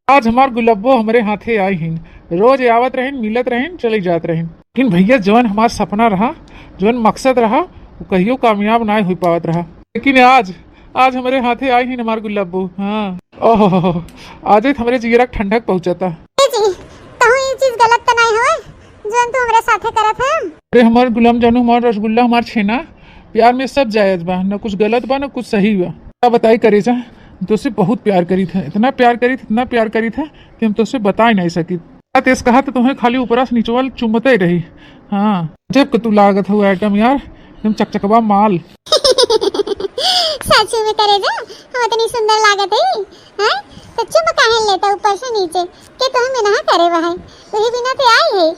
आज हमार गुलब्बो हमारे हाथे आई हिन। रोज आवत रहिन, मिलत रहिन, चली जात रहिन। लेकिन भैया जवन हमार सपना रहा, जवन मकसद रहा, वो कहियो कामयाब ना हो पावत रहा। लेकिन आज आज हमारे हाथे आई हिन हमार गुलब्बो। हाँ, ओहो, आज हमारे जिगरा ठंडक पहुंचता। जी तो ये चीज गलत तो नहीं होए जोन तू हमरे साथे करत है। अरे हमार गुलाम जानू, हमार रसगुल्ला, हमार छेना, प्यार में सब जायज बा, न कुछ गलत बा न कुछ सही बा। क्या बताई करे जा, तुझसे बहुत प्यार करी था, इतना प्यार करी था, इतना प्यार करी था कि हम तुझसे बता ही नहीं सकी। तेज कहा तो तुम्हें खाली ऊपरा से नीचवाल चुमते ही रही। हाँ, जब तू लागत हो आइटम यार, तुम चकचकवा माल। सच में करे जा, हम इतनी सुंदर लागत है हैं? तो चुम काहे लेता ऊपर से नीचे के तुम्हें बिना करे वह तुही बिना ते आई है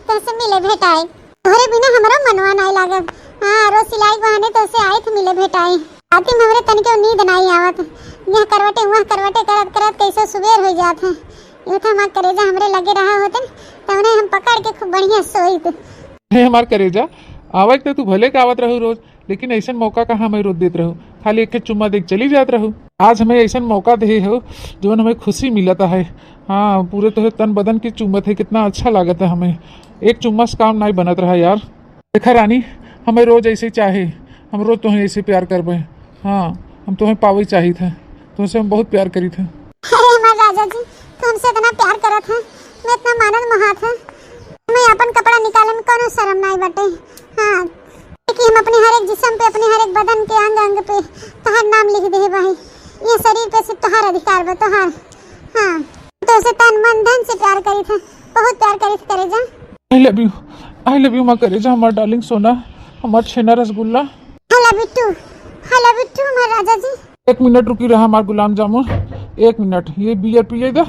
तो से मिले भेटाए। तोरे बिना हमरो मनवा नहीं लागत। हां, रोज सिलाई बहाने तो से आए थे मिले भेटाए। आती हमरे तन के नींद नहीं आवत। यहां करवटे वहां करवटे करत करत कैसे सुबेर हो जात है। यू था मां करे जा हमरे लगे रहा होतन तवने हम पकड़ के खूब बढ़िया सोईत। हे हमार करेजा, आवत तो तू भले का आवत रहू रोज, लेकिन ऐसा मौका कहाँ हमें रोज देत रहू, खाली एक चुम्मा देख चली जात रहू। आज हमें ऐसा मौका दे हो जो हमें खुशी मिलता है। हाँ, पूरे तो तन बदन की चुम्बत है, कितना अच्छा लागत है हमें। एक चुम्मा से काम नहीं बनत रहा यार। देखा रानी, हमें रोज ऐसे चाहे, हम रोज तुम्हें ऐसे प्यार करबे। हाँ, हम तुम्हें पावे चाहिए थे, तुमसे हम बहुत प्यार करी थे। अरे हमारे राजा जी, तुमसे इतना प्यार करत है, मैं इतना मानद महात है, मैं अपन कपड़ा निकाले में कोनो शर्म नहीं बटे। हाँ, कि हम अपने हर एक जिस्म पे, अपने हर एक बदन के अंग अंग पे तोहार नाम लिख दे भाई। ये शरीर पे सिर्फ तोहार अधिकार बा, तोहार। हाँ, तो से तन मन धन से प्यार करी था, बहुत प्यार करी थे करे जा। आई लव यू माँ करे जा, हमार डार्लिंग सोना, हमार छेना rasgulla. I love you too, I love you too हमारे राजा जी। 1 मिनट रुकी रहा हमार गुलाम जामुन, 1 मिनट। ये बियर पिए दे,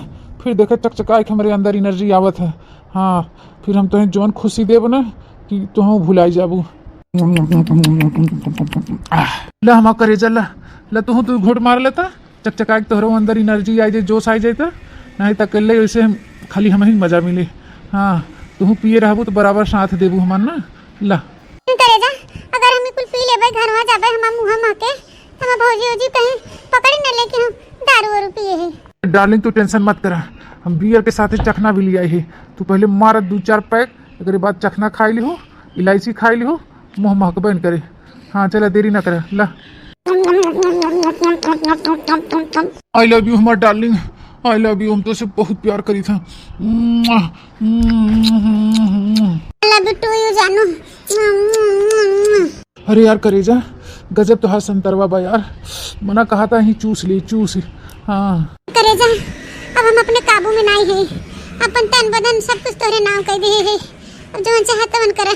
फिर देखे चकचका के हमारे अंदर एनर्जी आवत है। हाँ, फिर हम तुम्हें जौन खुशी देब ना कि तुम भुलाई जाबू। ला हमा करे जा, ला तू घोट मार लेता, चकचका के तोहरो अंदर एनर्जी आ जाए, जोश आ जाता। नहीं तो अकेले वैसे खाली हमें ही मजा मिले। हाँ, तू पिए रहबू तो बराबर साथ देबू हमार ना। ला करे जा, अगर हम कुल पी लेबे घरवा जाबे हम मुंह माके, हम भौजी ओजी कहीं पकड़ न ले कि हम दारू वारू पिए है। डार्लिंग तू टेंशन मत करा, हम बियर के साथ चखना भी ले आए है। तू पहले मार 2-4 पैक, एक बाद चखना खाई ली हो, इलायची खाई ली हो, मुँह महकबे न करे। हाँ, चला देरी ना करे। ला आई लव यू हमार डार्लिंग, आई लव यू, हम तो से बहुत प्यार करी था। लव यू टू यू जानू। अरे यार करेजा, गजब तो हाथ संतरवा बा यार, मना कहा था ही चूस ली चूस। हाँ करेजा, अब हम अपने काबू में नहीं है, अपन तन बदन सब कुछ तोरे नाम कर दे है, अब जो चाहत मन करे।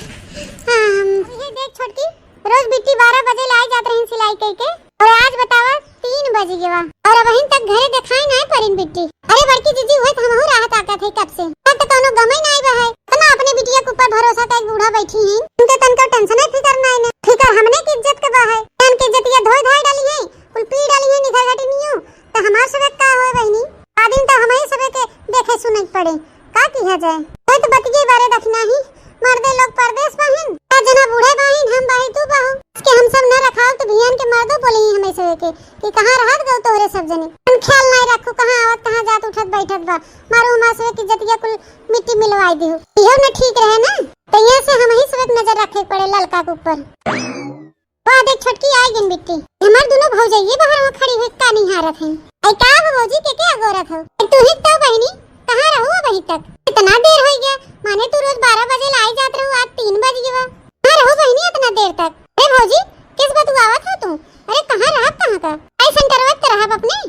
हाँ, ये देख छोटकी, रोज बिट्टी 12 बजे लाई जात रही सिलाई करके, और आज बतावा 3 बजे गेवा, और अब अहिन तक घरे दिखाई नहीं परिन बिट्टी। अरे बड़की जीजी हुए तो हमहु राहत आकत है कब से, तब तो कोनो गम ही नहीं बा है। तना अपने बिटिया के ऊपर भरोसा का एक बूढ़ा बैठी है, उनके तन का टेंशन है, फिकर नहीं है, फिकर हमने की इज्जत के बा है। तन की इज्जत ये धोई धाई डाली है, कुल पी डाली है, निधर घटी नहीं हो तो हमार सबक का होए बहनी। आदिन तो हमें सबक के देखे सुने पड़े, का किया जाए। तो बतिये बारे रखना ही, मर्दे लोग परदेश बाहिन, जना बूढ़े बाहिन, हम बाही तू बाहू, इसके हम सब न रखाओ तो भियान के मर्दों बोले ही हमें से कि कहां रहत गौ तोहरे सब जने। हम ख्याल नहीं रखो कहां आवत कहां जात उठत बैठत बा, मारो हमार से की इज्जतिया कुल मिट्टी मिलवाई दियो। इहो न ठीक रहे ना, तो यहाँ से हम ही सब नजर रखे पड़े ललका के ऊपर। वाह देख छोटकी आई गिन बिट्टी, हमार दोनों भौजाई बाहर वहां खड़ी हुई का निहारत हैं। आई का भौजी के क्या गोरत हो, तू ही तो बहनी कहां रहू अभी तक, इतना देर हो गया। माने तू रोज 12 बजे लाई जात रहू, आज 3 बज गया। कहां रहू बहनी इतना देर तक। अरे भौजी किस बात आवत हो तू, अरे कहां रहत कहां का ऐसन करवत रहब अपने।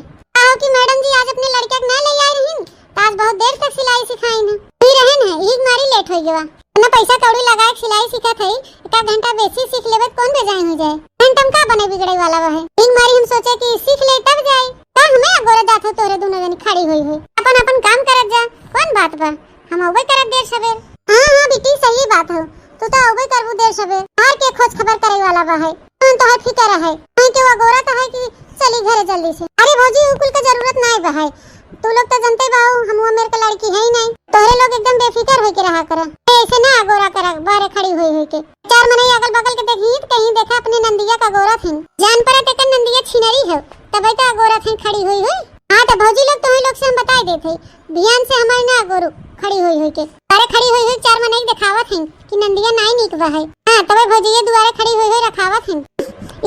आओ कि मैडम जी आज अपने लड़के के ना ले आई रहीन, आज बहुत देर तक सिलाई सिखाई ना ही रहे ना, ही मारी लेट हो गया ना। पैसा कौड़ी लगा के सिलाई सीखत है, एक घंटा बेसी सीख लेबे कौन बेजाय हो जाए। घंटा का बने बिगड़े वाला है, ही मारी हम सोचे कि सीख ले तब जाए, का हमें अगोरे जात हो तोरे दोनों जनी खड़ी हुई है। अपन अपन काम करत जा, कौन बात बा, हम ओबे करत देर सवेर। हां हां बेटी सही बात हो, तू तो ओबे करबू देर सवेर, हार के खोज खबर करे वाला बा है, तो है फिकर है नहीं के वो गोरा तो है कि चली घरे जल्दी से। अरे भौजी उकुल का जरूरत नहीं बा है, तू लोग तो जानते बाऊ हम मेरे का लड़की है ही नहीं, तोरे लोग एकदम बेफिकर होके रहा करा, ऐसे ना गोरा करा बाहर खड़ी हुई के। 4 मने अगल बगल के देखी कहीं देखा अपने नंदिया का गोरा थी, जान पड़े तक नंदिया छिनरी है, तब तो गोरा थी खड़ी हुई। हाँ तो भौजी लोग तो लोग से हम बताई देते ध्यान से हमारे ना गोरु खड़ी हुई के अरे खड़ी हुई चार मन एक दिखावत हैं कि नंदिया नहीं निकवा है। हाँ तबे भौजी ये दुआरे खड़ी हुई रखावत हैं।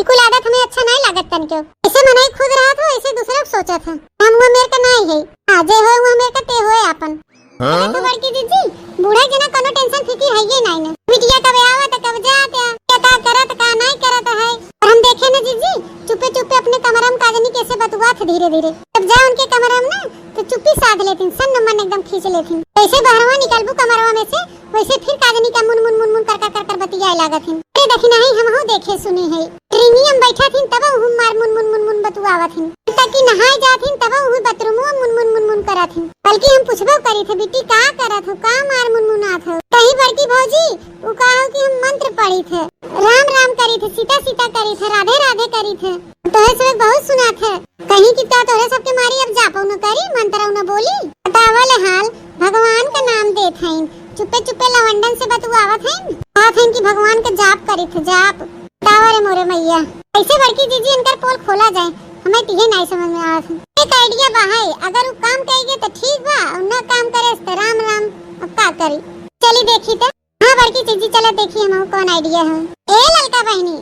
इकुल आदत हमें अच्छा नहीं लागत तन क्यों ऐसे मन ही खुद रहा था ऐसे दूसरा सोचा था हम वो मेरे का नहीं है आज हो वो मेरे का ते होए अपन तो बड़की दीदी बूढ़ा जना कोनो टेंशन फिक्र है ये नहीं ना बिटिया कब आवत कब जात क्या करत का नहीं करत है और हम देखे ना जीजी चुपे चुपे अपने कमरा में काजनी कैसे बतुआ थे धीरे धीरे जब जा उनके कमरा में ना तो चुप्पी साध लेती सन मन एकदम खींच लेती ऐसे बहरवा निकलबू कमरवा में से वैसे फिर काजनी का मुन मुन मुन मुन कर बतिया लागत है। अरे देखी नहीं हम हो देखे सुने है ट्रेनियम बैठा थी तब हम मार मुन मुन मुन मुन बतुआवत थी ताकि नहाए जाथिन तब हम बाथरूम में मुन मुन मुन मुन करत थी बल्कि हम पूछबो करी थे बेटी का करत हो का मार मुन मुनात हो कहीं बड़की भौजी उ कहो कि हम मंत्र पढ़ी थे राम राम करी थे सीता सीता करी थे राधे राधे करी थे तोहे सब बहुत सुना थे कहीं कि तोरे सबके मारी अब जापो न करी मंत्र न बोली बतावल हाल भगवान का नाम देत हैं चुपे चुपे लवंडन से बतुआवत हैं कहत हैं कि भगवान का जाप करी थे जाप तावरे मोरे मैया ऐसे बड़की जीजी इनकर पोल खोला जाए हमें तिहे नहीं समझ में आवत है एक आइडिया बा है अगर वो काम करेगे तो ठीक बा और न काम करे तो राम राम अब का करी चली देखी तो हाँ बड़की जीजी चलो देखिए हम कौन आइडिया है। ए ललका बहनी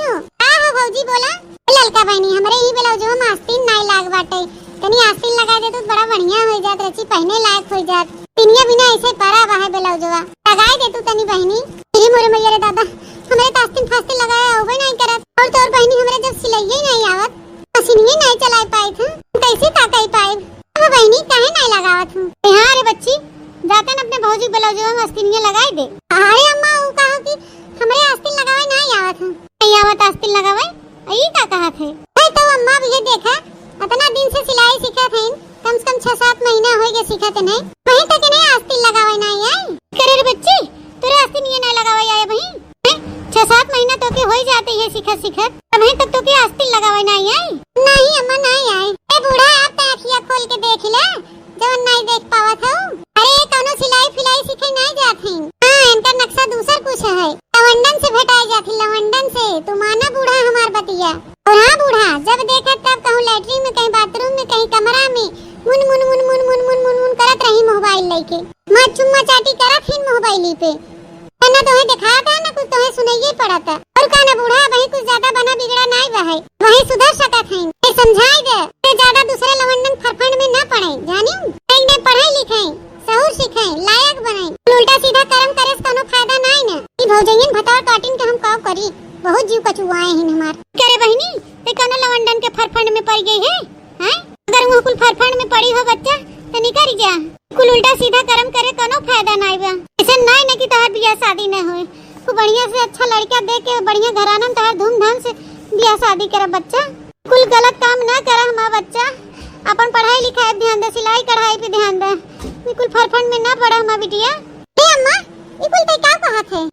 हो का हो भौजी बोला ललका बहनी हमरे ही ब्लाउज में आस्तीन नहीं लाग बाटे तनी आस्तीन लगा दे तो बड़ा बढ़िया हो जात रची पहने लायक हो जात तिनिया बिना ऐसे परा बा है ब्लाउजवा लगाए दे तू तनी बहनी तेरी मोरे मैया रे दादा हमरे आस्तीन फास्तीन लगाया होबे नहीं करत और तोर बहनी हमरे जब सिलाइए नहीं आवत मशीनिए नहीं चला पाई थे कैसे ताकई पाए अब बहनी काहे नहीं लगावत हूं हां रे बच्ची जाते न अपने भौजी ब्लाउजवा में आस्तीनिया लगाई दे। अरे अम्मा वो कहा कि हमरे आस्तीन लगावे नहीं आवत है नहीं आवत आस्तीन लगावे ई का कहत है तो अम्मा भी ये देखा इतना दिन से सिलाई सीखत हैं कम से कम 6-7 महीना हो गए सीखत नहीं वहीं तक नहीं आस्तीन लगावे नहीं आई करे रे बच्ची तोरे आस्तीन ये नहीं लगावे आए वहीं 6-7 महीना तो के हो जाते है सीखत वहीं तक तो के आस्तीन लगावे नहीं आई नहीं अम्मा नहीं आई ए बूढ़ा आप आँखियां खोल के देख ले जवन नहीं देख पावत हो अरे कोनो सिलाई फिलाई सीखे नहीं जाती हां इनका नक्शा दूसर कुछ है लवंडन से भेटाई जाती लवंडन से तू माना बूढ़ा हमार बतिया और हां बूढ़ा जब देखा तब कहूं लैट्रिन में कहीं बाथरूम में कहीं कमरा में मुन मुन मुन मुन मुन मुन मुन मुन करत रही मोबाइल लेके मां चुम्मा चाटी करत ही मोबाइल पे ना तोहे दिखाया था ना कुछ तोहे सुनाइए पड़ा था और कहना बूढ़ा वही कुछ ज्यादा बना बिगड़ा नहीं बा है वही सुधर सकत है ये समझाई दे ते ज्यादा दूसरे लवंडन फरफंड में ना पड़े जानियो एक ने पढ़ाई लिखाई सहूर सीखाई लायक बनाई उल्टा सीधा कर्म करे से कोनो फायदा नहीं ना ई भौजयन भतार काटिन के हम काव करी बहुत जीव कचुआए हैं हमार करे बहनी ते कोनो लवंडन के फरफंड में पड़ गई है हैं अगर वो कुल फरफंड में पड़ी हो बच्चा तो निकल जा कुल उल्टा सीधा कर्म करे कोनो फायदा नहीं बा ऐसे नहीं न कि तोहर बियाह शादी न होए तू बढ़िया से अच्छा लड़का देख के बढ़िया घराना में तोहर धूमधाम से बियाह शादी करे बच्चा कुल गलत काम ना करे हमारा बच्चा अपन पढ़ाई लिखाई पे ध्यान दे सिलाई कढ़ाई पे ध्यान दे कुल फरफंड में ना पड़ा हमारा बिटिया ए अम्मा ई कुल ते का कहत है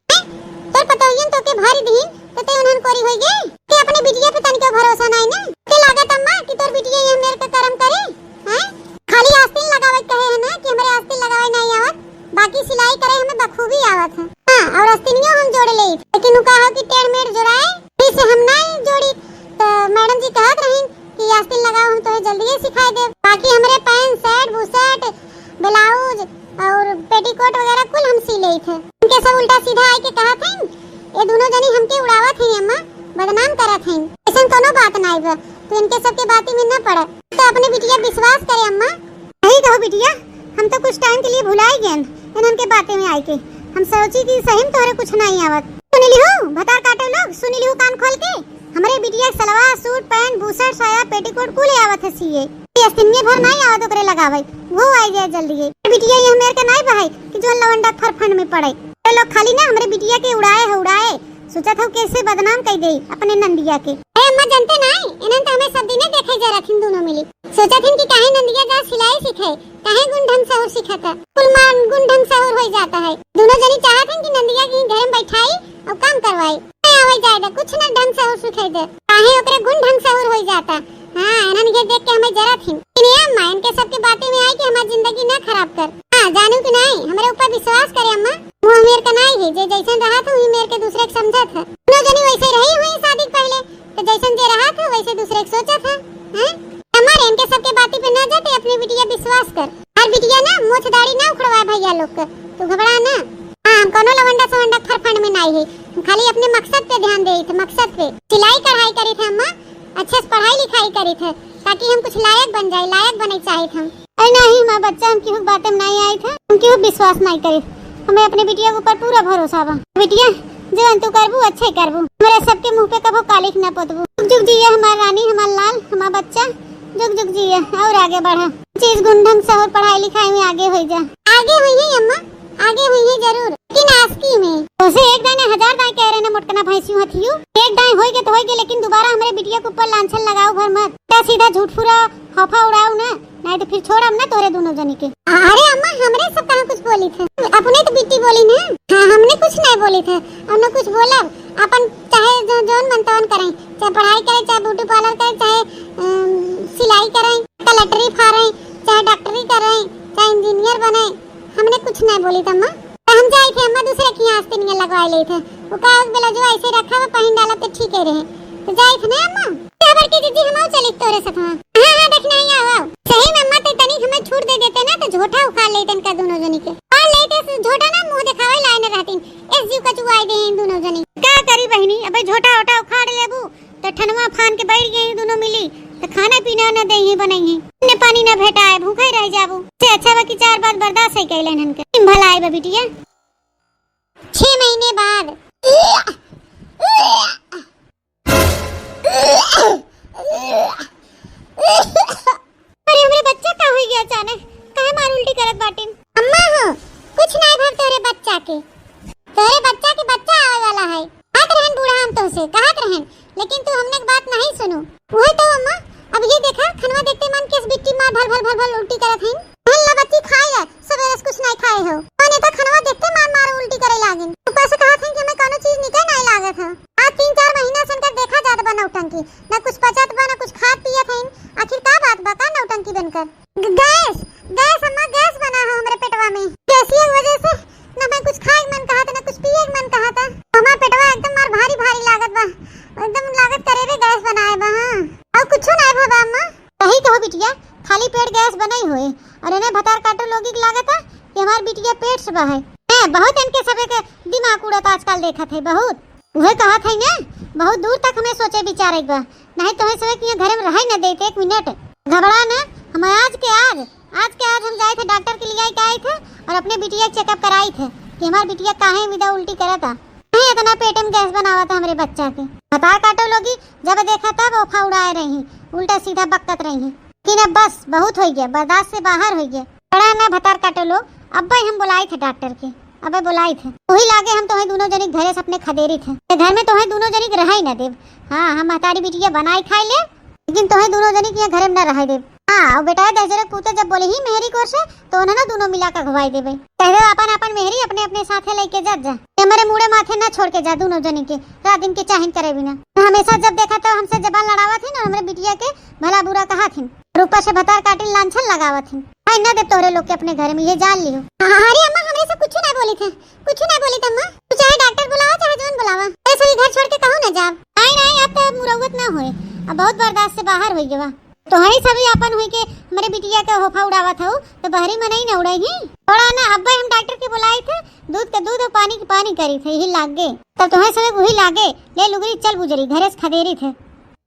तोर पतोहियन तो के भारी दी तो ते उन्हन कोरी होई गे ते अपने बिटिया पे तनिको भरोसा नहीं ना के लागत अम्मा कि तोर बिटिया ये मेरे का कर्म करे हैं खाली आस्तीन लगावे कहे है ना कि हमरे आस्तीन लगावे नहीं आवत बाकी सिलाई करे हमें बखूबी आवत है हां और आस्तीनियो हम जोड़ ले लेकिन उ कहा कि टेढ़ मेढ़ जोड़ाए इसे हम नहीं जोड़ी तो मैडम जी कहत रही कि आस्तीन लगाओ हम तो जल्दी ही सिखा दे बाकी हमरे पैंट शर्ट बुशर्ट ब्लाउज और पेटीकोट वगैरह कुल हम सी ले थे उनके सब उल्टा सीधा आके कहत हैं ये दोनों जनी हमके उड़ावत हैं अम्मा बदनाम करत हैं ऐसा कोनो बात नहीं बा तो इनके सब के बातें में न पड़े तो अपने बिटिया विश्वास करे अम्मा नहीं कहो बिटिया हम तो कुछ टाइम के लिए भुलाई गए इनके बातें में आई के हम सोची कि सही में तोरे कुछ नहीं आवत सुनी लिहो भतार काटे लोग सुनी लिहो कान खोल के हमरे बिटिया सलवार सूट पैंट बुशर्ट साया पेटीकोट कुल आवत है सीए अस्तिन्ने भर नहीं आवत ओकरे लगावे वो आई जाए जल्दी है बिटिया ये मेरे के नहीं बहाई कि जो लवंडा फरफंड में पड़े ये लोग खाली ना हमरे बिटिया के उड़ाए सोचा था कैसे बदनाम कर दे अपने नंदिया के ए अम्मा जानते नहीं इनन तो हमें सब दिने देखे जा रखिन दोनों मिली सोचा थी कि काहे नंदिया जा सिलाई सीखे काहे गुण ढंग से और सिखाता कुल मान गुण ढंग से और हो जाता है दोनों जनी चाहत हैं कि नंदिया की घर में बैठाई और काम करवाई आवे जाएगा कुछ ना ढंग से और सिखाई दे काहे ओकरे गुण ढंग से और हो जाता हां इनन ये देख के हमें जरा थी इन्हें अम्मा इनके सबके बातें में आई कि हमारी जिंदगी ना खराब कर हां जानू कि नहीं हमारे ऊपर विश्वास करे अम्मा वो मेरे का नहीं है जे जैसन रहा था वही मेरे के दूसरे के समझा था दोनों जनी वैसे रही हुई शादी पहले तो जैसन जे रहा था वैसे दूसरे के सोचा था हैं हमारे इनके सबके बातें पे न जाते अपने बिटिया विश्वास कर। हर बिटिया ना मोछ दाढ़ी ना उखड़वा भैया लोग के, तू घबरा ना। हां हम कोनो लवंडा सवंडा फरफंड में नहीं है, हम खाली अपने मकसद पे ध्यान देई थे, मकसद पे सिलाई कढ़ाई करी थे अम्मा, अच्छे से पढ़ाई लिखाई करी थे ताकि हम कुछ लायक बन जाए, लायक बने चाहे थे। अरे नहीं मां बच्चा हम क्यों बातें में नहीं आई थे, हम क्यों विश्वास नहीं करे, हमें अपने बिटिया के ऊपर पूरा भरोसा बा। बिटिया जो तू करबू अच्छे करबू, मेरे सबके मुंह पे कबो कालिख न पोतबू। जुग जुग जिया हमार रानी, हमार लाल, हमार बच्चा, जुग जुग जिया और आगे बढ़ा, चीज गुंडम से और पढ़ाई लिखाई में आगे हो जा। आगे हुई है अम्मा, आगे हुई है जरूर, लेकिन आस्की में उसे एक दाने हजार दाए कह रहे ना मोटकना भैंसियों हथियो, एक दाए होई के लेकिन दोबारा हमारे बिटिया के ऊपर लांछन लगाओ भर मत, सीधा झूठ फुरा हफा उड़ाओ ना, नहीं तो फिर छोड़म ना तोरे दोनों जनी के। अरे अम्मा हमरे सब कहां कुछ बोली थे, अपने तो बिट्टी बोली ना। हां हमने कुछ नहीं बोली थे, हमने कुछ बोला अपन चाहे जोन मनतवन करें, चाहे पढ़ाई करें, चाहे ब्यूटी पार्लर करें, चाहे सिलाई करें, कलेक्टरी फारें, चाहे डॉक्टरी करें, चाहे इंजीनियर बने, हमने कुछ नहीं बोली थी अम्मा। हम जाए थे अम्मा दूसरे की आस्तीन में लगवा ले थे, वो कागज बेला जो ऐसे रखा हुआ पहन डाला तो ठीक है रहे, तो जाए थे ना अम्मा। खबर की दीदी हम चली तोरे साथ। हां हां देखना ही आओ सही में अम्मा, ते तनी हमें छूट दे देते ना तो झोटा उखाड़ लेते इनका दोनों जनी के, और लेते से झोटा ना मुंह दिखावे लाइन रहतीन, इस जीव का चुवाई दे इन दोनों जनी। क्या करी बहनी, अबे झोटा ओटा उखाड़ लेबू तो ठनवा फान के बैठ गए दोनों मिली, तो खाना पीना न दे ही बनाई है, ने पानी न भेटाए भूखे रह जाबू, से अच्छा बा कि 4 बात बर्दाश्त है कैलन हन के भला आए बा बिटिया। 6 महीने बाद अरे हमरे बच्चा का हो गया अचानक, काहे मार उल्टी करत बाटिन। अम्मा हो कुछ नहीं भर तोरे बच्चा के, तोरे बच्चा के बच्चा आवे वाला है, कहत रहन बूढ़ा हम तो से कहत रहन, लेकिन तू हमने की बात नहीं सुनो। वही तो अम्मा अब ये देखा खनवा देखते मन केस बिट्टी मार भल भल भल भल उल्टी करत हैं, हल्ला बच्ची खाई है सवेरे कुछ नहीं खाए हो, मैंने तो खनवा देखते मार मार उल्टी करे लागिन, ऊपर से कहत हैं कि हमें कोनो चीज निकल नहीं लागत है। आज 3-4 महीना से कर देखा जात बा नौटंकी, ना कुछ पचत बा ना कुछ खात पियत हैं, आखिर का बात बा का नौटंकी बनकर। गैस गैस अम्मा गैस बना है हमरे पेटवा में, कैसी वजह से ना मैं कुछ खाए मन कहा था ना कुछ पिए मन कहा था, हमार पेटवा एकदम मार भारी भारी लागत बा, एकदम लागत करे रे गैस बनाए बा। हां और कुछ नहीं भबा अम्मा, सही कहो बिटिया खाली पेट गैस बनाई होए, और इन्हें भतार काटो लोगी की लागत है कि हमार बिटिया पेट से बा है, बहुत इनके सबे के दिमाग उड़त आजकल देखत है, बहुत वह कहा था ना बहुत दूर तक हमें सोचे विचारे बा, नहीं तो हमें सबे के घर में रह न देते 1 मिनट, घबरा ना। हम आज के आज हम जाए थे डॉक्टर के लिए आए थे और अपने बिटिया चेकअप कराई थे कि हमार बिटिया काहे विदा उल्टी करत था, नहीं इतना पेट में गैस बनावा था हमारे बच्चा के। भतार काटो लोगी जब देखा तब ओफा उड़ाए रही, उल्टा सीधा बकत रही, लेकिन अब बस बहुत हो गया, बर्दाश्त से बाहर हो गया। बड़ा ना भतार काटो लोग, अब भाई हम बुलाए थे डॉक्टर के, अबे बुलाई थे वही लागे हम तुम्हें दोनों जनी घरे से अपने खदेरी थे, घर में तुम्हें दोनों जनी रह ही न देव। हाँ हम हतारी बिटिया बनाई खाई ले, लेकिन तुम्हें दोनों जनी के घर में न रह देव। हाँ बेटा दहजरे पूते जब बोले ही मेहरी कोर से तो उन्हें ना दोनों मिला कर घुवाई देवे, कहे अपन अपन मेहरी अपने अपने साथे लेके जा, हमारे मुड़े माथे ना छोड़ के जा दोनों जनी के, रात दिन के चाहिन करे बिना। हमेशा जब देखा तो हमसे जबान लड़ावा थी ना, हमारे बिटिया के भला बुरा कहा थी, ऊपर से भतार काटिल लांछन लगावा थी, आई ना दे तोरे लोग के अपने घर में, ये जान लियो। अरे अम्मा हमरे से कुछ नहीं बोली थे, कुछ नहीं बोली थे अम्मा, तू चाहे डॉक्टर बुलावा चाहे जोन बुलावा, ऐसे ही घर छोड़ के कहूं ना जा। नहीं अब तो मुरवत ना होए, अब बहुत बर्दाश्त से बाहर हो गया, तो हरी सभी अपन हुई के हमारे बिटिया के होफा उड़ावा था तो बहरी में नहीं ना उड़ाई ही, थोड़ा ना अब हम डॉक्टर के बुलाए थे, दूध का दूध और पानी की पानी करी थे, यही लाग गए तब तुम्हें सभी वही लागे ले लुगरी चल गुजरी घरे से खदेरी थे,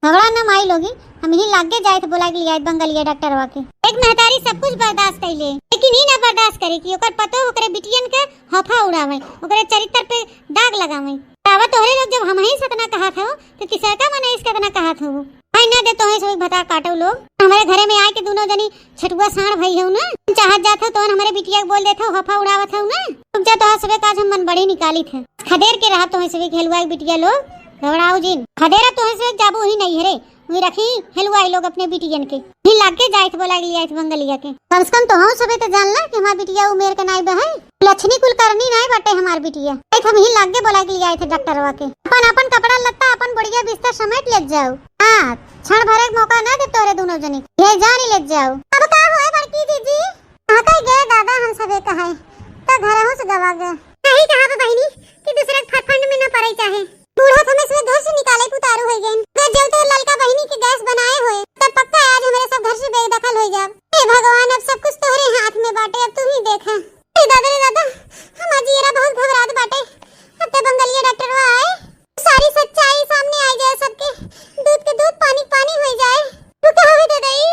घबरा ना माई लोगी हम ही लाग गए जाए थे बुला के लिए बंगलिया डॉक्टर वाके। एक महतारी सब कुछ बर्दाश्त कर ले, लेकिन ही ना बर्दाश्त करे कि ओकर पतो ओकरे बिटियन के होफा उड़ावे, ओकरे चरित्र पे दाग लगावे। तावा तोहरे लोग जब हम ही सतना कहा था तो किसा का मने इसका तना कहा था वो, आई ना दे तोहे सब भतार काटो लोग, हमारे घरे में आए के दोनों जनी छटुआ साण भई हो ना, चाहत जात हो तो हमारे बिटिया बोल देते होफा उड़ावत हो ना, तुम जा तो सबे काज हम मन बड़ी निकाली थे, खदेर के रहा तो सबे खेलवाई बिटिया लोग, घबराओ जिन खदेरा तो से जाबू ही नहीं रे, वही रखी हेलवाई लोग अपने बिटियन के ही लाग के जाए थे बोला लिया थे बंगलिया के, कम से कम तो हम सबे तो जानला कि हमार बिटिया उमेर के नाई बहन लक्षणी कुल करनी नहीं बाटे हमार बिटिया, हम ही लाग के बोला के लिए आए थे डॉक्टर वा के, अपन कपड़ा लत्ता अपन बढ़िया बिस्तर समेट ले जाओ, हां क्षण भर एक मौका ना दे तोरे दोनों जने ये जान ले जाओ। अब का होए बड़की दीदी हां कह गए दादा हम सबे कहे तो घर हो से गवा गए, नहीं कहा बहनी कि दूसरे फटफंड में ना पड़े चाहे, बूढ़ा हमें से घर से निकाले उतारू हो गए, जब तो ललका बहनी के गैस बनाए हुए तब पक्का आज हमारे सब घर से बेदखल दाखिल हो जा। हे भगवान, अब सब कुछ तोहरे हाथ में बाटे, अब तू ही देखा। रे दादा हम आज येरा बहुत घबरात बाटे। अब ते बंगलिया डॉक्टरवा आए, सारी सच्चाई सामने आ जाए सबके, दूध के दूध पानी पानी हो जाए। तू कहां है दादाई?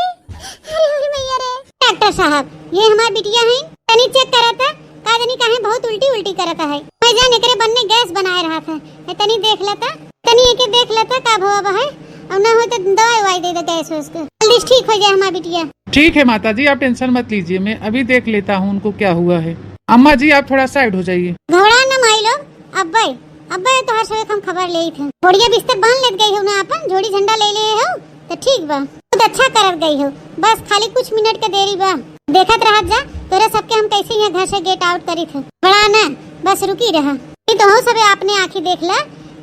अरे मैया रे। डॉक्टर साहब, ये हमार बिटिया है, तनी चेक करा था, का जानी काहे बहुत उल्टी उल्टी करता है। मैं जाने करे बनने गैस बनाए रहा था, तनी देख लेता, तनी एके देख लेता का भवा है, और ना हो तो दवाई वाई दे दे गैस उसको, जल्दी ठीक हो जाए हमारी बिटिया। ठीक है माता जी, आप टेंशन मत लीजिए, मैं अभी देख लेता हूँ उनको क्या हुआ है। अम्मा जी आप थोड़ा साइड हो जाइए। घबरा न माई लोग, अब्बे तो हर समय हम खबर ले थे। बढ़िया बिस्तर बांध लेत गई हो ना, अपन जोड़ी झंडा ले ले हो तो ठीक बा, बहुत अच्छा करत गई हो। बस खाली कुछ मिनट के देरी बा, देखत रह जा तोरे सबके हम कैसे यहाँ घर से गेट आउट करी थे। बड़ा ना बस रुकी रहा, तो हो सबे आपने आँखी देख ला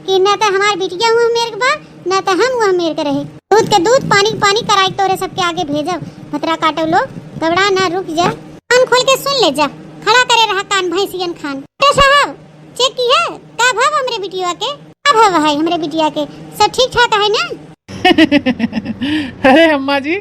कि न तो हमार बिटिया हुआ मेरे बा, न तो हम हुआ मेरे के रहे। दूध के दूध पानी पानी कराई तोरे सबके आगे भेजो। खतरा काटो लो, घबरा ना, रुक जा, कान खोल के सुन ले जा, खड़ा करे रहा कान भैंसियन खान। डॉक्टर साहब चेक की है का भाव हमरे बिटिया के, का भाव है हमरे बिटिया के, सब ठीक ठाक है ना? अरे अम्मा जी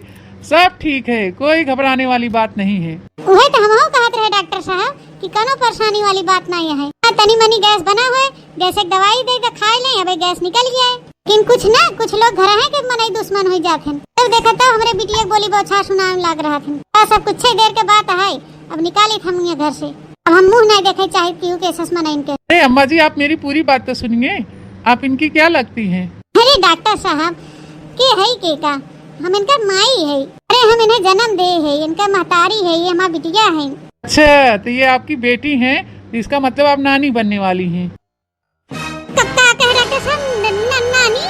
सब ठीक है, कोई घबराने वाली बात नहीं है। वही तो हम कहते रहे डॉक्टर साहब कि कोनो परेशानी वाली बात नहीं है। तनी मनी गैस बना हुआ है, गैस एक दवाई दे के खा ले, अबे गैस निकल गया है। लेकिन कुछ लोग घर है कि मनई दुश्मन हो जाते हैं। तब देखा तो हमरे बिटिया बोली बौछार सुनाने लग रहा था। सब कुछ देर के बात है, अब निकाली हम ये घर से, अब हम मुंह नहीं देखे चाहे क्यों के ससमन इनके। अरे अम्मा जी आप मेरी पूरी बात तो सुनिए, आप इनकी क्या लगती हैं? अरे डॉक्टर साहब के है के का, हम इनका माई है, अरे हम इन्हें जन्म दे है, इनका महतारी है, ये हमारी बिटिया है। अच्छा तो ये आपकी बेटी है, इसका मतलब आप नानी बनने वाली हैं। कब कह डॉक्टर साहब नानी?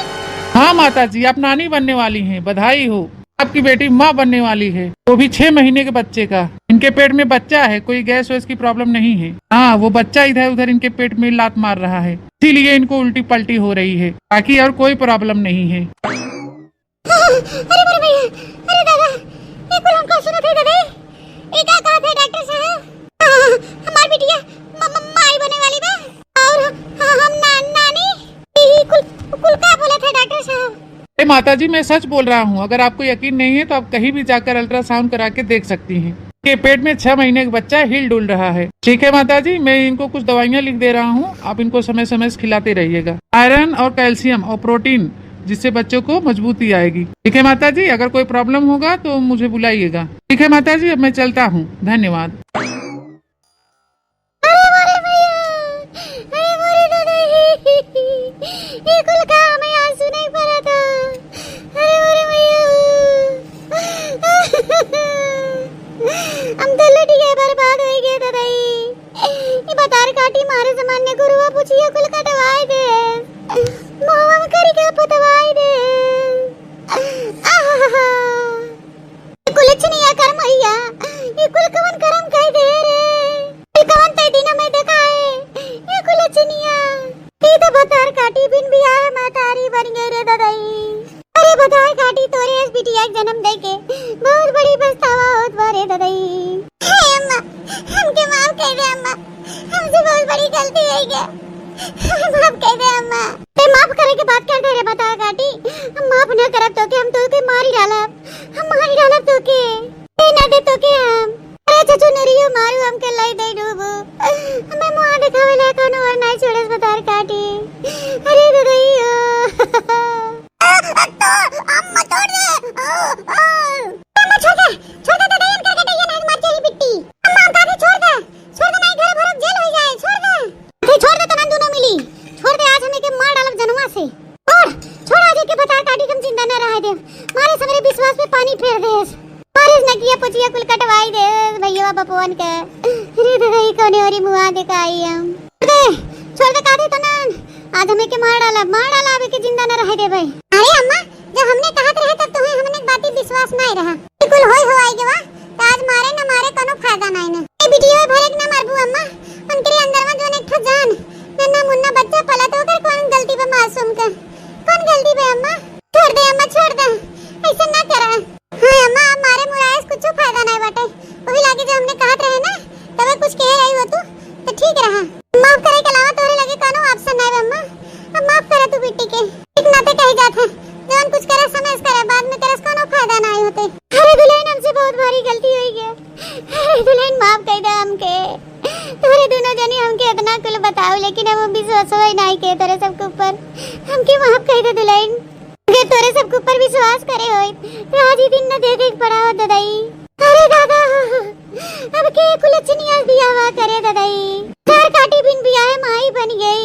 हाँ माता जी आप नानी बनने वाली हैं, बधाई हो। आपकी बेटी माँ बनने वाली है, वो भी 6 महीने के बच्चे का। इनके पेट में बच्चा है, कोई गैस वैस की प्रॉब्लम नहीं है। हाँ वो बच्चा इधर उधर इनके पेट में लात मार रहा है, इसीलिए इनको उल्टी पलटी हो रही है, बाकी और कोई प्रॉब्लम नहीं है। अरे मेरे भैया, अरे दादा, ये कुल हमको सुना था दादा, ये क्या कहा था डॉक्टर साहब? हमारी बिटिया माई बने वाली बा, और हम नानी, ये कुल क्या बोला था डॉक्टर साहब? अरे माता जी मैं सच बोल रहा हूँ, अगर आपको यकीन नहीं है तो आप कहीं भी जाकर अल्ट्रासाउंड करा के देख सकती हैं। के पेट में 6 महीने का बच्चा हिल डुल रहा है। ठीक है माता जी, मैं इनको कुछ दवाइयाँ लिख दे रहा हूँ, आप इनको समय समय से खिलाते रहिएगा, आयरन और कैल्शियम और प्रोटीन, जिससे बच्चों को मजबूती आएगी। ठीक है माता जी, अगर कोई प्रॉब्लम होगा तो मुझे बुलाइएगा। ठीक है माता जी, अब मैं चलता हूँ, धन्यवाद। हम तो लुट गए, बर्बाद हो गए दादाई। ये बतार काटी मारे सामान्य गुरुआ पूछिए कुल कटवाई दे, मोवा में करी के पतवाई दे। कुल चनिया कर मैया, ये कुल कवन करम कह दे रे, ये कवन तै दिन में देखा है, ये कुल चनिया ये तो बतार काटी बिन बियाह मातारी बन गई रे दादाई। अरे बतार काटी तोरे इस बिटिया के जन्म दे के बहुत बड़ी पछतावा होत बारे दादाई। हे अम्मा, हमके माफ कर दे अम्मा, हमसे बहुत बड़ी गलती हो गई, माफ कर दे अम्मा। ते माफ करे के बात कर दे रे बतार काटी, हम माफ न करब तो के हम तो के मारी डालब, हम मारी डालब तो के न दे तो के हम। अरे चचू नरियो मारू हमके लाई दे डूबो, हमें मुंह दिखावे ला कोनो और नहीं छोड़स बतार काटी। अरे दादाई अम्मा तोड़ दे, अम्मा छोड़ दे दादा, इनका कटे ये नहीं मर जाएगी बिट्टी। अम्मा काटी छोड़ दे नहीं, घर भर जेल हो जाए, छोड़ दे तमन दोनों मिली, छोड़ दे, आज हमें के मार डालब जनवा से, छोड़ आज के बता काटी हम जिंदा न रह दे, मारे समरे विश्वास पे पानी फेर दे, मारिस न किया पचिया कुल कटवाई दे भैया बपवन के। रे दादा कोने औरी मुआ दिखाई हम छोड़ दे काटी तनन, आज हमें के मार डाला अबे के जिंदा न रह दे भाई। अरे अम्मा जब हमने कहत रहे तब तुम्हें हमने बात विश्वास नहीं रहा, बिल्कुल होई होई के बा, तो आज मारे न मारे कोनो फायदा नहीं न। ए बिटिया भरे के न मारबू अम्मा, उनके अंदर में जोन एक ठो जान नन्ना मुन्ना बच्चा पला तो कर कौन गलती पे मासूम का, कौन गलती पे अम्मा? छोड़ दे अम्मा, छोड़ दे, ऐसा ना करा। हां अम्मा हमारे मुरायस कुछ फायदा नहीं बाटे, वही लागे जो हमने कहत रहे ना तब कुछ कह रही हो तू तो ठीक रहा, माफ करे के अलावा तोरे लगे कोनो ऑप्शन नहीं अम्मा। अब माफ करे तू बेटी के, ठीक ना ते कह जात है जवन कुछ करे समझ करे, बाद में तेरे कोनो फायदा नहीं होते। अरे दुल्हन हमसे दुल्हन माफ कर दे हमके। तोरे दोनों जनी हमके इतना कुल बताओ लेकिन हम विश्वास होई नहीं के तोरे सबके ऊपर। हमके माफ कर दे दुल्हन। अगर तोरे सबके ऊपर विश्वास करे होई तो आज ही दिन न देखे पड़ा हो ददाई। अरे दादा अब के कुलचनिया बियाह करे ददाई। घर काटी बिन बियाह माई बन गई।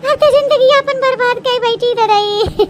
अब तो जिंदगी अपन बर्बाद कर बैठी ददाई।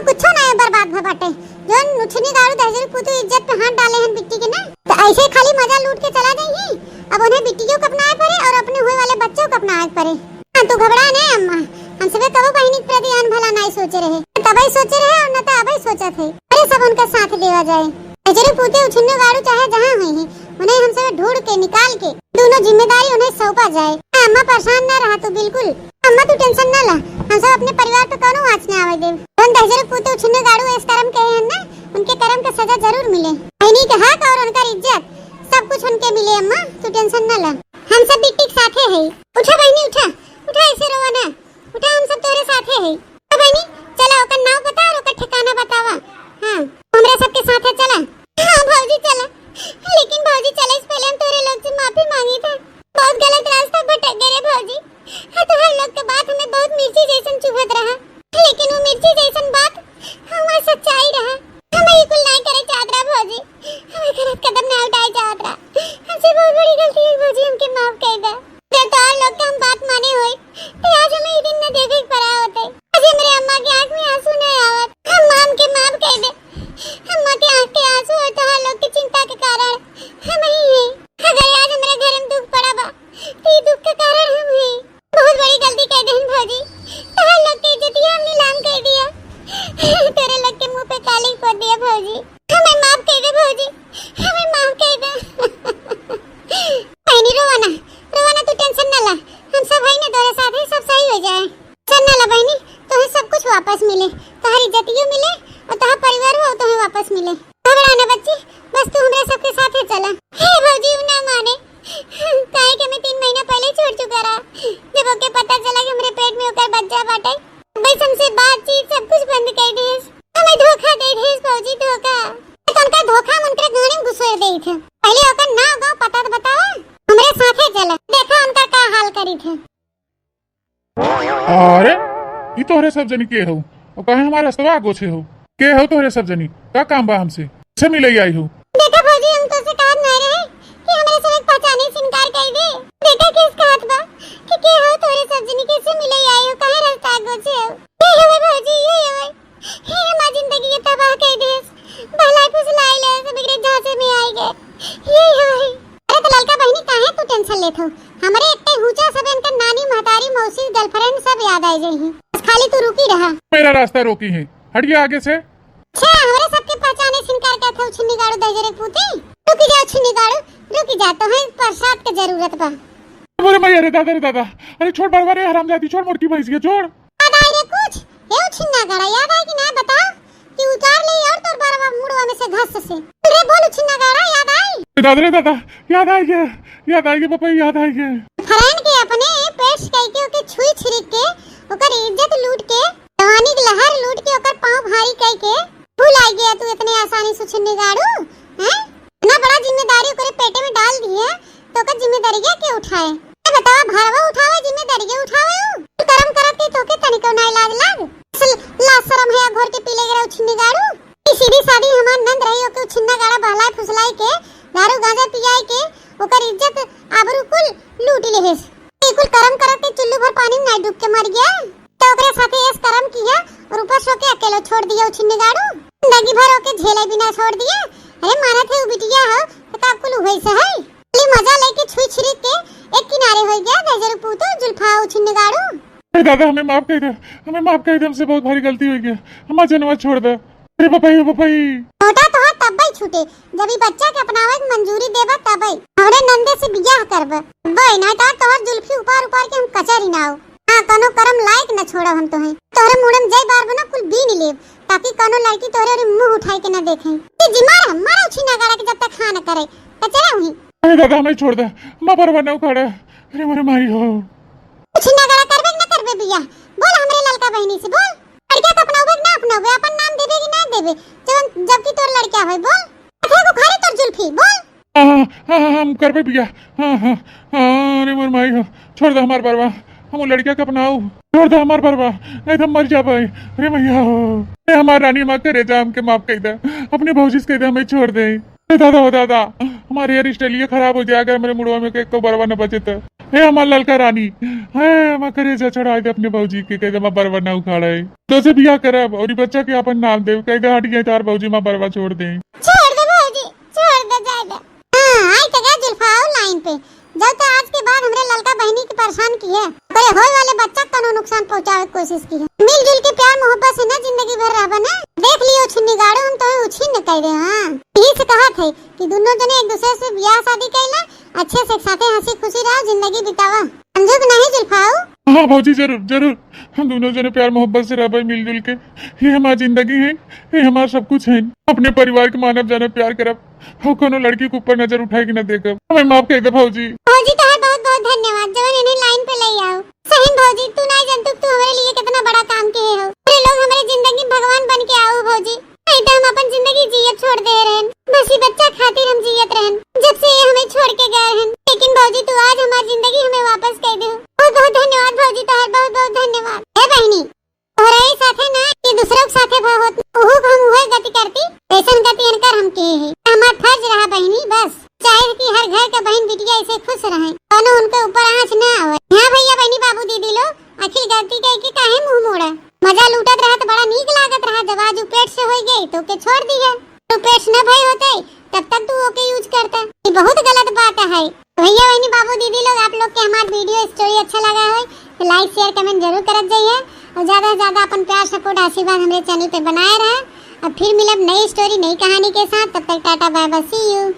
कुछ ना बर्बाद भ बाटे जोन नुछनी गाड़ू दहजरी पुतु इज्जत पे हाथ डाले हन बिट्टी के ना तो ऐसे खाली मजा लूट के चला जाई। अब उन्हें बिट्टियों को अपनाए पड़े और अपने हुए वाले बच्चों को अपनाए पड़े। हां तू घबरा नहीं अम्मा। हम सबे कबो बहिनी के प्रति अन भला नहीं सोचे रहे तबई सोचे रहे और न त अबई सोचत है। अरे सब उनका साथ देवा जाए। दहजरी पुतु उछन्नो गाड़ू चाहे जहां हुई है उन्हें हम सब ढूंढ के निकाल के दोनों जिम्मेदारी उन्हें सौंपा जाए। अम्मा परेशान ना रहा तू बिल्कुल। अम्मा तू टेंशन ना ला। हम सब अपने परिवार पे कोनो आँच न आवे दे। उन दहजरी पुतु उछन्नो गाड़ू इस कर्म के हैं ना उनके कर्म का सजा जरूर मिले। बहनी के हक और उनका इज्जत सब कुछ उनके मिले। अम्मा तू टेंशन न ला। हम सब बिट्टी के साथे है। उठा बहनी उठा उठा ऐसे रोवा ना। उठा हम सब तोरे साथे है। बहनी चला ओकर नाम बता और ओकर ठिकाना बतावा। हां हमरा सबके साथे चला। हां भौजी चला। लेकिन भौजी चले इस पहले हम तोरे लोग से माफी मांगी था। बहुत गलत रास्ता भटक गए रे भौजी। तो हर लोग के बात हमें बहुत मिर्ची जैसन चुभत रहा लेकिन वो मिर्ची जैसन बात हमारी सच्चाई रहा। हमें ये कुल नहीं करे चाहत रहा भौजी। हमें गलत कदम ना उठाए चाहत रहा। हमसे बहुत बड़ी गलती है भौजी हमके माफ कर दे। जब तो और लोग के हम बात माने होई तो आज हमें ये दिन न देखे पड़ा होते। आज मेरे अम्मा की आंख में आंसू नहीं आवत। हम माम के माफ कर दे। अम्मा के आंख के आंसू और तो हर लोग की चिंता के कारण हम ही हैं। अगर आज हमारे घर में दुख पड़ा बा तो ये दुख का कारण हम हैं। बहुत बड़ी गलती कर दी भौजी। तो हर लोग की इज्जत हम नीलाम कर दिया। तेरे लोग के मुंह पे काली पोत दिया भौजी। हमें माफ कर दे भौजी। हमें माफ कर दे। बहनी रोवाना तू टेंशन ना ला। हम सब है ना तेरे साथ है सब सही हो जाए। टेंशन ना ला बहनी तो सब कुछ वापस मिले। तोहर इज्जतियों मिले और तोहर परिवार हो तो वापस मिले। घबराना बच्ची बस तू हमरे सबके साथ चला। हे भौजी ना माने काहे के मैं 3 महीना पहले छोड़ चुका रहा। जब ओके पता चला कि हमरे पेट में ओकर बच्चा बाटे बस हमसे बातचीत सब कुछ बंद कर दे। हमें धोखा दे दे भौजी धोखा। तो उनका धोखा उनके गाने में घुसोड़ दे थे। पहले ओकर नाम गांव पता तो बताओ हमरे साथे चला। देखा उनका का हाल करी थे। अरे ई तोहरे सब जनी के हो और कहे हमारे रास्ता आगो छे हो के हो तोहरे सब जनी का काम बा हमसे से मिले आई हो। देखा भौजी हम तो से कहत नहीं रहे कि हमरे से पहचाने से इनकार कर दे। देखा किस कहत बा कि के हो तोरे सब जनी के से मिले आई हो काहे रास्ता आगो छे हो। ये हो भौजी ये हो। हे हमारी जिंदगी के तबाह कर दे। भलाई फुसलाई ले सब बिगड़े झांसे में आई गए। ये हो। अरे तो ललका बहनी काहे तू टेंशन लेत हो। हमरे इतने हुचा सब इनका नानी महतारी मौसी गर्लफ्रेंड सब याद आई जई हैं। खाली तू रुकी रहा। मेरा रास्ता रोकी है हटिए आगे से। अच्छा हमरे सबके पहचाने से इनकार करत हो छिन्नी गाड़ू दहजरे पुती। रुकी जाओ छिन्नी गाड़ू रुकी जा तो है प्रसाद के जरूरत बा। बोले मैं अरे दादा अरे छोड़ बरबारे हरामजादी छोड़ मोटकी भैंस के छोड़। याद आई रे कुछ ये छिन्ना गाड़ा याद आई कि ना बताओ कि उतार ले और तोर बरवा मुड़वा में से घास से। रे बोल छिन्ना गाड़ा याद आई। दादा याद आई गया पापा याद आई गया। फरन के अपने पेट कई के ओके छुई छिरिक के ओकर इज्जत लूट के जवानी के लहर लूट के ओकर पांव भारी कई के भूल आई गया तू इतने आसानी से छिन्नी गाड़ू हैं। इतना बड़ा जिम्मेदारी ओकरे पेटे में डाल दी है तो ओकर जिम्मेदारी के उठाए। बतावा भारवा उठावे जिम्मेदारी के उठावे तू कर्म करत के तोके तनिको ना इलाज लाग। ला शर्म है घोर के पीले गरा छिन्नी गाड़ू। सीधी सादी हमार नंद रही ओके छिन्ना गाड़ा बहलाए फुसलाई के दारू गांजा पियाई के ओकर इज्जत आबरू कुल लूट लेहिस। कुल कर्म करत के चुल्लू भर पानी में ना डूब के मर गया तो ओकरे साथे इस कर्म किया और ऊपर सो के अकेले छोड़ दिया छिन्नी गाड़ू। जिंदगी भर ओके झेले बिना छोड़ दिया। अरे माना थे उ बिटिया हो तो का कुल होइस है। खाली मजा लेके छुई छिरिक के एक किनारे हो गया दहजर पुतो जुल्फा छिन्नी गाड़ू। दादा हमें माफ कर दे हमसे बहुत भारी गलती हो गई। हम जनवा छोड़ दे। अरे पापा छोटा तो है तब ही छूटे जब ई बच्चा के अपनावे के मंजूरी देबा तब ही हमरे नंदे से बियाह करबा। बई ना तो तोहर जुल्फी ऊपर ऊपर के हम कचरी ना हो। हां कोनो करम लायक न छोड़ा हम तो है तोरे मुड़म जय बार बना कुल बी नहीं लेब ताकि कोनो लड़की तोरे मुंह उठाई के ना देखे। ते जिमार मारा छिना गाड़ा के जब तक खाना करे कचरा हुई। अरे दादा हमें छोड़ दे मां परवा न उखाड़े। अरे मोरे मारी हो छिना गाड़ा करबे ना करबे बियाह बोल हमरे लड़का बहनी से बोल। लड़का तो अपनावे ना अपनावे अपन नाम देबे कि ना देबे जबकि तोर लड़का होय बोल। देखो खाली तोर जुल्फी बोल। हाँ हाँ हाँ हाँ हम करबे बिया। हाँ हाँ हाँ, अरे मोर माई हो, छोड़ दे हमार परवा, हम वो लड़किया के अपनाऊ, छोड़ दे हमार परवा, नहीं तो हम मर जाबे। अरे मैया हो, ए हमार रानी माँ करे जा, हमके माफ कर दे, अपने भौजी से कह दे हमें छोड़ दे। ए दादा हो दादा, हमारे हेयर स्टाइल ये खराब हो जाए अगर मेरे मुड़वा में एक को बरवा न बचे तो। हे हमार ललका रानी, है मैं करे जा चढ़ा दे अपने भौजी के, कह दे मैं बरवा ना उखाड़े, तो से बिया करब और ई बच्चा के अपन नाम दे, कह दे हट गए तार भौजी माँ बरवा छोड़ दे। छोड़ दे भौजी, छोड़ दे, जाए दे। हाँ आई तो गया जुल्फाओ लाइन पे, जब तो आज के बाद हमरे ललका बहनी की परेशान की है, अरे होए वाले बच्चा को नुकसान पहुंचावे की कोशिश की है। मिलजुल के प्यार मोहब्बत से ना जिंदगी भर रहबा ना, देख लियो छिन्नी गाड़ो हम तो उछिन न कह दे। हाँ यही से कहा थे कि दोनों जने एक दूसरे से ब्याह शादी कैला, अच्छे से साथे हंसी खुशी रहो, जिंदगी बितावा, समझो कि नहीं जुल्फाओ? हाँ भौजी जरूर जरूर, हम दोनों जने प्यार मोहब्बत से रह मिलजुल के, ये हमारी जिंदगी है, ये हमारा सब कुछ है। अपने परिवार के मानव जाने प्यार करब, हम कोनो लड़की के ऊपर नजर उठाए कि न देखब, हमें माफ कर दे भौजी। भौजी तो बहुत बहुत धन्यवाद जवन इन्हें लाइन पे ले आओ। सही भौजी, तू नहीं जानती तू हमारे लिए कितना बड़ा काम किए हो, पूरे लोग हमारी जिंदगी में भगवान बन के आओ भौजी, नहीं तो हम अपन जिंदगी जियत छोड़ दे रहे हैं, बस ये बच्चा खातिर हम जियत रहन, जब से ये हमें छोड़ के गए हैं। लेकिन भौजी तू आज हमारी जिंदगी हमें वापस कर दे, बहुत बहुत धन्यवाद भौजी, तो बहुत बहुत धन्यवाद। हे बहनी और यही साथे ना ये दूसरों के साथे भाव होत, ओहो हम हुए गति करती, ऐसन गति इनकर हम किए हैं, हमारा फर्ज रहा बहनी, बस चाहे कि हर घर का बहन बिटिया ऐसे खुश रहे, और उनके ऊपर आँच न आवे। हाँ भैया बहनी बाबू दीदी लोग आखिर गलती कह के काहे मुंह मोड़ा, मजा लूटत रहा तो बड़ा नीक लागत रहा, जब आज पेट से हो गई तो के छोड़ दी है, तो पेट न भय होते तब तक तू ओके यूज करता, ये बहुत गलत बात है। भैया बहनी बाबू दीदी लोग आप लोग के हमारा वीडियो स्टोरी अच्छा लगा है तो लाइक शेयर कमेंट जरूर करत जाइए, और ज्यादा से ज्यादा अपन प्यार सपोर्ट आशीर्वाद हमारे चैनल पे बनाए रहे। अब फिर मिलब नई स्टोरी नई कहानी के साथ, तब तक tata bye bye, see you.